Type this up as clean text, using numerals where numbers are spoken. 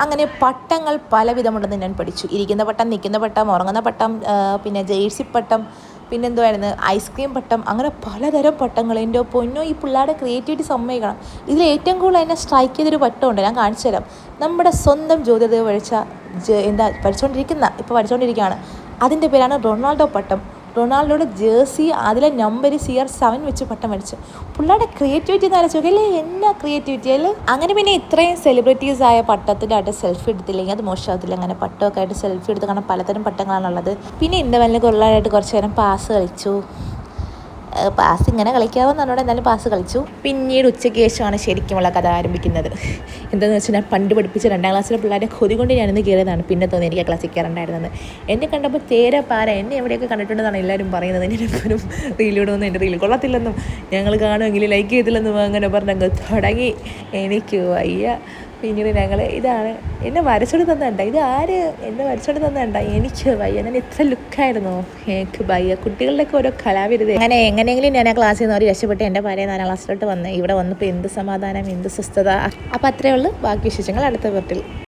അങ്ങനെ പട്ടങ്ങൾ പലവിധമുണ്ടെന്ന് ഞാൻ പഠിച്ചു. ഇരിക്കുന്ന പട്ടം, നിൽക്കുന്ന പട്ടം, ഉറങ്ങുന്ന പട്ടം, പിന്നെ ജേഴ്സി പട്ടം, പിന്നെന്തുവായിരുന്നു ഐസ്ക്രീം പട്ടം, അങ്ങനെ പലതരം പട്ടങ്ങൾ. എൻ്റെ പൊന്നോ, ഈ പിള്ളേരുടെ ക്രിയേറ്റിവിറ്റി സമ്മതിക്കണം. ഇതിൽ ഏറ്റവും കൂടുതൽ എന്നെ സ്ട്രൈക്ക് ചെയ്തൊരു പട്ടമുണ്ട്, ഞാൻ കാണിച്ചു തരാം. നമ്മുടെ സ്വന്തം ജ്യോതിർദേവ് പഠിച്ചുകൊണ്ടിരിക്കുകയാണ്. അതിൻ്റെ പേരാണ് റൊണാൾഡോ പട്ടം. റൊണാൾഡോയുടെ ജേഴ്സി, അതിലെ നമ്പർ CR7 വെച്ച് പട്ടം മേടിച്ചു. പിള്ളേരുടെ ക്രിയേറ്റിവിറ്റി എന്ന് ആലോചിച്ചു അല്ലേ, എന്നാ ക്രിയേറ്റിവിറ്റി അല്ലേ. അങ്ങനെ പിന്നെ ഇത്രയും സെലിബ്രിറ്റീസ് ആയ പട്ടത്തിലായിട്ട് സെൽഫി എടുത്തില്ലെങ്കിൽ അത് മോശമാകത്തില്ല. അങ്ങനെ പട്ടമൊക്കെ ആയിട്ട് സെൽഫി എടുത്ത്, കാരണം പലതരം പട്ടങ്ങളാണുള്ളത്. പിന്നെ ഇൻ്റർവെല്ലിന് കൊള്ളാനായിട്ട് കുറച്ച് നേരം പാസ് കളിച്ചു. പാസ് ഇങ്ങനെ കളിക്കാമെന്ന് പറഞ്ഞോടെ എന്നാലും പാസ് കളിച്ചു. പിന്നീട് ഉച്ചയ്ക്ക് ശേഷമാണ് ശരിക്കുമുള്ള കഥ ആരംഭിക്കുന്നത്. എന്താണെന്ന് വെച്ചാൽ ഞാൻ പണ്ട് പഠിപ്പിച്ച 2ാം ക്ലാസ്സിലെ പിള്ളേരെ കൊതി കൊണ്ട് ഞാനിന്ന് കയറിയതാണ്. പിന്നെ തോന്നി എനിക്ക് ആ ക്ലാസ്സിൽ കയറണ്ടായിരുന്നത്. എന്നെ കണ്ടപ്പോൾ പാര എന്നെ എവിടെയൊക്കെ കണ്ടിട്ടുണ്ടെന്നാണ് എല്ലാവരും പറയുന്നത്. ഞാൻ എപ്പോഴും റീലിടുമെന്ന്, എൻ്റെ റീൽ കൊള്ളത്തില്ലെന്നും ഞങ്ങൾ കാണുമെങ്കിൽ ലൈക്ക് ചെയ്തില്ലെന്നും അങ്ങനെ പറഞ്ഞങ്ങ് തുടങ്ങി. എനിക്ക് വയ്യ. പിന്നീട് ഇതാണ് എന്നെ വരച്ചോണ്ട് തന്നണ്ട, ഇത് ആര് എന്നെ വരച്ചോണ്ട് തന്നണ്ട, എനിക്ക് വയ്യ. ഞാൻ ഇത്ര ലുക്കായിരുന്നു, എനിക്ക് വയ്യ. കുട്ടികളുടെയൊക്കെ ഓരോ കലാവിരുത്. അങ്ങനെ എങ്ങനെയെങ്കിലും ഞാൻ ആ ക്ലാസ്സിൽ നിന്ന് ഒരു രക്ഷപ്പെട്ട് എൻ്റെ പഴയ 4ാം ക്ലാസ്സിലോട്ട് വന്ന് ഇവിടെ വന്നപ്പോൾ എന്ത് സമാധാനം, എന്ത് സ്വസ്ഥത. അപ്പോൾ അത്രയേ ഉള്ളൂ. ബാക്കി വിശേഷങ്ങൾ അടുത്ത പാർട്ടിൽ.